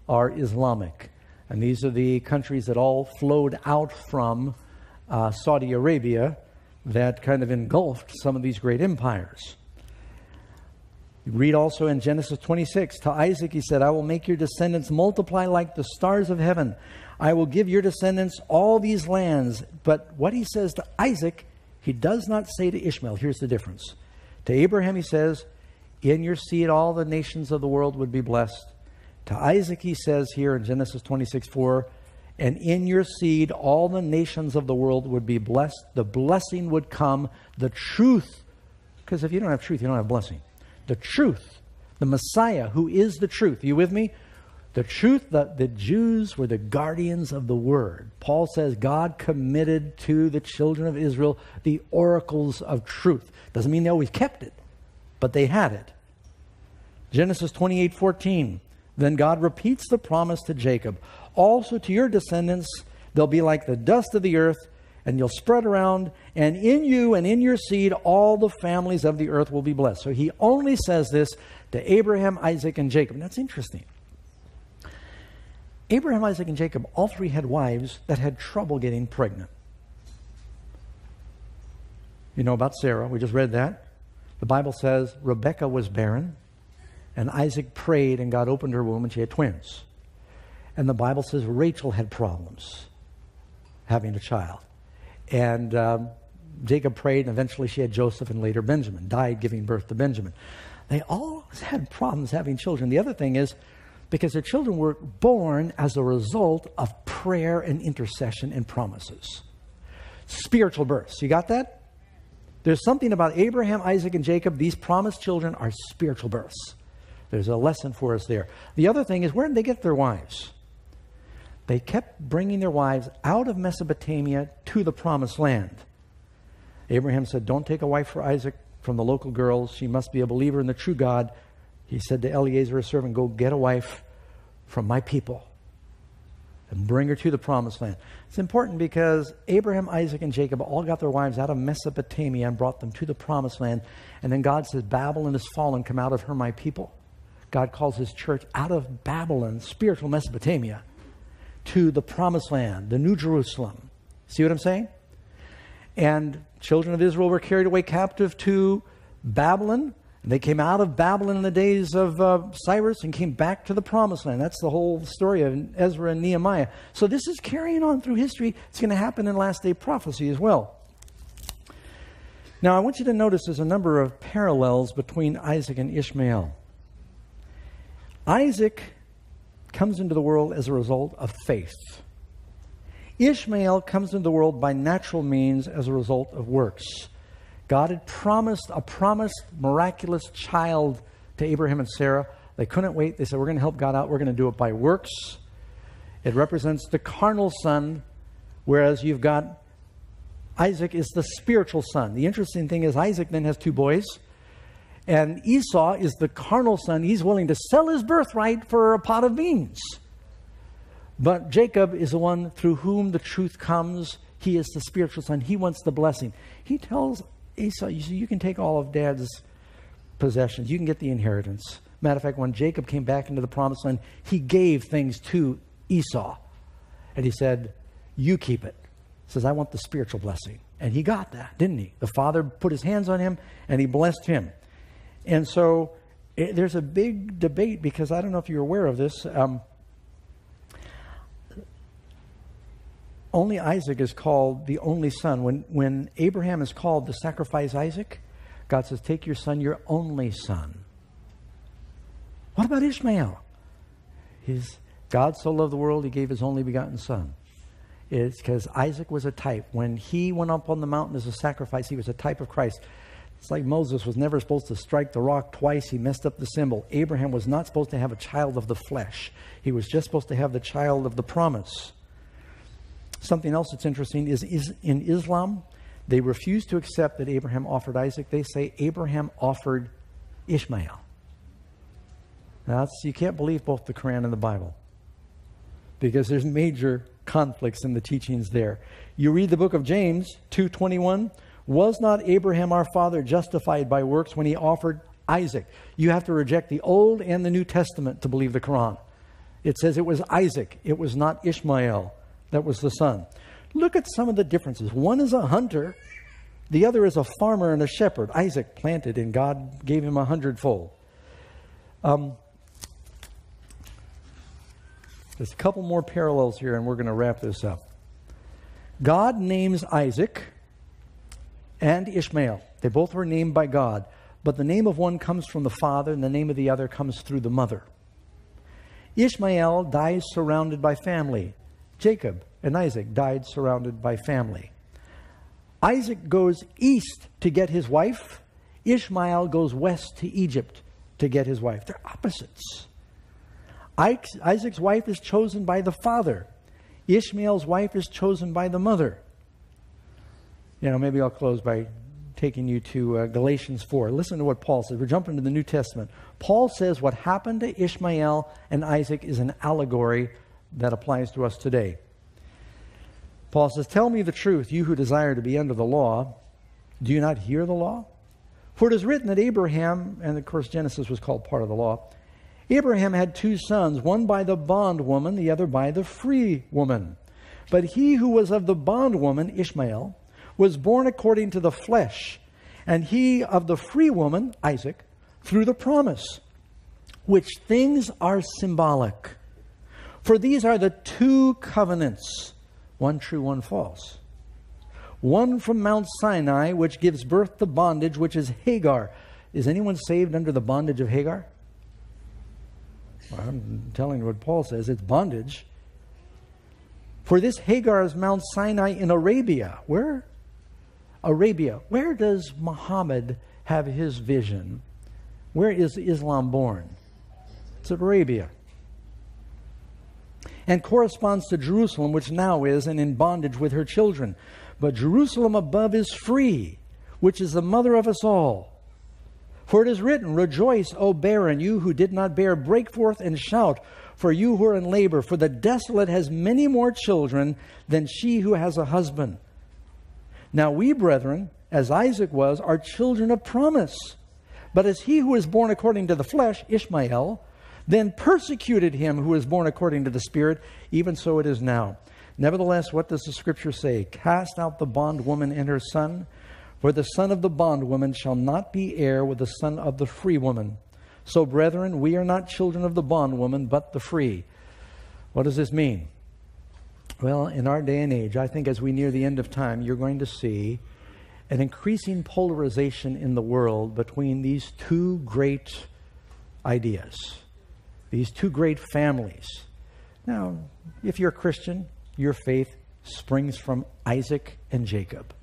are Islamic. And these are the countries that all flowed out from Saudi Arabia that kind of engulfed some of these great empires. You read also in Genesis 26, to Isaac he said, I will make your descendants multiply like the stars of heaven. I will give your descendants all these lands. But what he says to Isaac, he does not say to Ishmael. Here's the difference. To Abraham he says, in your seed all the nations of the world would be blessed. To Isaac he says here in Genesis 26:4, and in your seed all the nations of the world would be blessed. The blessing would come, the truth. Because if you don't have truth, you don't have blessing. The truth, the Messiah who is the truth. Are you with me? The truth, the Jews were the guardians of the word. Paul says God committed to the children of Israel the oracles of truth. Doesn't mean they always kept it, but they had it. Genesis 28:14. Then God repeats the promise to Jacob. Also to your descendants, they'll be like the dust of the earth, and you'll spread around, and in you and in your seed, all the families of the earth will be blessed. So he only says this to Abraham, Isaac, and Jacob. And that's interesting. Abraham, Isaac, and Jacob, all three had wives that had trouble getting pregnant. You know about Sarah. We just read that. The Bible says Rebekah was barren. And Isaac prayed and God opened her womb and she had twins. And the Bible says Rachel had problems having a child. And Jacob prayed and eventually she had Joseph and later Benjamin, died giving birth to Benjamin. They all had problems having children. The other thing is because their children were born as a result of prayer and intercession and promises. Spiritual births. You got that? There's something about Abraham, Isaac, and Jacob. These promised children are spiritual births. There's a lesson for us there. The other thing is, where did they get their wives? They kept bringing their wives out of Mesopotamia to the promised land. Abraham said, don't take a wife for Isaac from the local girls. She must be a believer in the true God. He said to Eliezer, his servant, go get a wife from my people and bring her to the promised land. It's important because Abraham, Isaac, and Jacob all got their wives out of Mesopotamia and brought them to the promised land. And then God says, Babylon is fallen, come out of her, my people. God calls his church out of Babylon, spiritual Mesopotamia, to the promised land, the New Jerusalem. See what I'm saying? And children of Israel were carried away captive to Babylon. They came out of Babylon in the days of Cyrus and came back to the promised land. That's the whole story of Ezra and Nehemiah. So this is carrying on through history. It's going to happen in last day prophecy as well. Now I want you to notice there's a number of parallels between Isaac and Ishmael. Isaac comes into the world as a result of faith. Ishmael comes into the world by natural means as a result of works. God had promised a promised miraculous child to Abraham and Sarah. They couldn't wait. They said, we're going to help God out. We're going to do it by works. It represents the carnal son, whereas you've got Isaac is the spiritual son. The interesting thing is Isaac then has two boys. And Esau is the carnal son. He's willing to sell his birthright for a pot of beans. But Jacob is the one through whom the truth comes. He is the spiritual son. He wants the blessing. He tells Esau, you can take all of Dad's possessions. You can get the inheritance. Matter of fact, when Jacob came back into the promised land, he gave things to Esau. And he said, you keep it. He says, I want the spiritual blessing. And he got that, didn't he? The Father put his hands on him and he blessed him. And so there's a big debate, because I don't know if you're aware of this. Only Isaac is called the only son. When Abraham is called to sacrifice Isaac, God says, take your son, your only son. What about Ishmael? God so loved the world, he gave his only begotten son. It's because Isaac was a type. When he went up on the mountain as a sacrifice, he was a type of Christ. It's like Moses was never supposed to strike the rock twice. He messed up the symbol. Abraham was not supposed to have a child of the flesh. He was just supposed to have the child of the promise. Something else that's interesting is in Islam, they refuse to accept that Abraham offered Isaac. They say Abraham offered Ishmael. Now, you can't believe both the Quran and the Bible, because there's major conflicts in the teachings there. You read the book of James 2:21. Was not Abraham our father justified by works when he offered Isaac? You have to reject the Old and the New Testament to believe the Quran. It says it was Isaac. It was not Ishmael. That was the son. Look at some of the differences. One is a hunter. The other is a farmer and a shepherd. Isaac planted and God gave him 100-fold. There's a couple more parallels here and we're going to wrap this up. God names Isaac and Ishmael. They both were named by God. But the name of one comes from the father and the name of the other comes through the mother. Ishmael dies surrounded by family. Jacob and Isaac died surrounded by family. Isaac goes east to get his wife. Ishmael goes west to Egypt to get his wife. They're opposites. Isaac's wife is chosen by the father. Ishmael's wife is chosen by the mother. Maybe I'll close by taking you to Galatians 4. Listen to what Paul says. We're jumping to the New Testament. Paul says what happened to Ishmael and Isaac is an allegory that applies to us today. Paul says, tell me the truth, you who desire to be under the law. Do you not hear the law? For it is written that Abraham, and of course Genesis was called part of the law, Abraham had two sons, one by the bondwoman, the other by the free woman. But he who was of the bondwoman, Ishmael, was born according to the flesh, and he of the free woman, Isaac, through the promise, which things are symbolic. For these are the two covenants, one true, one false. One from Mount Sinai, which gives birth to bondage, which is Hagar. Is anyone saved under the bondage of Hagar? Well, I'm telling you what Paul says. It's bondage. For this Hagar is Mount Sinai in Arabia. Where? Arabia. Where does Muhammad have his vision? Where is Islam born? It's Arabia. And corresponds to Jerusalem, which now is, and in bondage with her children. But Jerusalem above is free, which is the mother of us all. For it is written, rejoice, O barren, you who did not bear, break forth and shout, for you who are in labor. For the desolate has many more children than she who has a husband. Now we, brethren, as Isaac was, are children of promise. But as he who is born according to the flesh, Ishmael, then persecuted him who is born according to the Spirit, even so it is now. Nevertheless, what does the Scripture say? Cast out the bondwoman and her son, for the son of the bondwoman shall not be heir with the son of the free woman. So, brethren, we are not children of the bondwoman, but the free. What does this mean? Well, in our day and age, I think as we near the end of time, you're going to see an increasing polarization in the world between these two great ideas, these two great families. Now, if you're a Christian, your faith springs from Isaac and Jacob.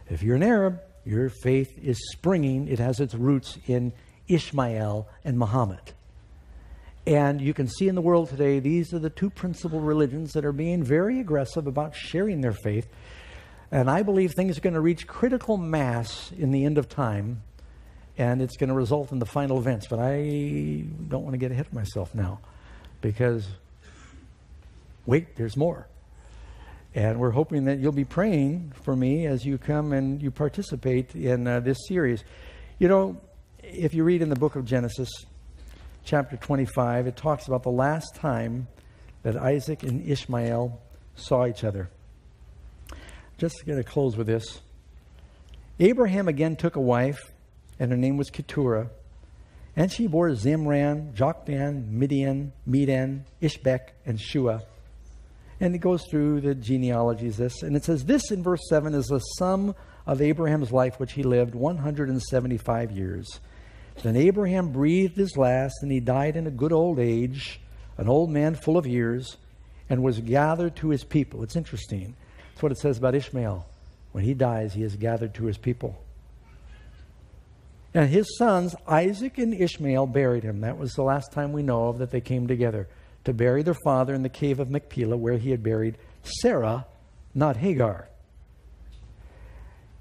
If you're an Arab, your faith is springing, it has its roots in Ishmael and Muhammad. And you can see in the world today, these are the two principal religions that are being very aggressive about sharing their faith. And I believe things are going to reach critical mass in the end of time, and it's going to result in the final events. But I don't want to get ahead of myself now, because, wait, there's more. And we're hoping that you'll be praying for me as you come and you participate in this series. You know, if you read in the book of Genesis, chapter 25, it talks about the last time that Isaac and Ishmael saw each other. Just going to close with this. Abraham again took a wife, and her name was Keturah. And she bore Zimran, Joktan, Midian, Medan, Ishbek, and Shua. And it goes through the genealogies, and it says, this in verse 7 is the sum of Abraham's life, which he lived 175 years. Then Abraham breathed his last, and he died in a good old age, an old man full of years, and was gathered to his people. It's interesting. That's what it says about Ishmael. When he dies, he is gathered to his people. And his sons, Isaac and Ishmael, buried him. That was the last time we know of that they came together to bury their father in the cave of Machpelah, where he had buried Sarah, not Hagar.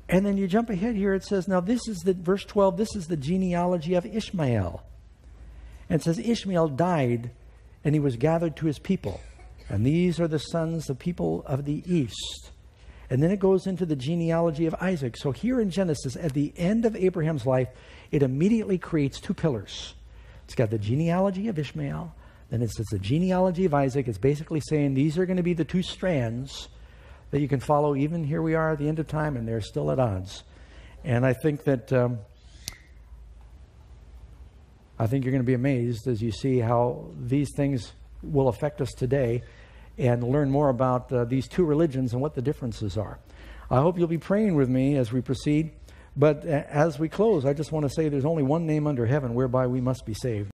And then you jump ahead here, it says, now this is the, verse 12, this is the genealogy of Ishmael. And it says, Ishmael died, and he was gathered to his people. And these are the sons of people of the east. And then it goes into the genealogy of Isaac. So here in Genesis, at the end of Abraham's life, it immediately creates two pillars. It's got the genealogy of Ishmael. Then it says the genealogy of Isaac. It's basically saying these are going to be the two strands that you can follow. Even here we are at the end of time, and they're still at odds. And I think that you're going to be amazed as you see how these things will affect us today, and learn more about these two religions and what the differences are. I hope you'll be praying with me as we proceed. But as we close, I just want to say there's only one name under heaven whereby we must be saved.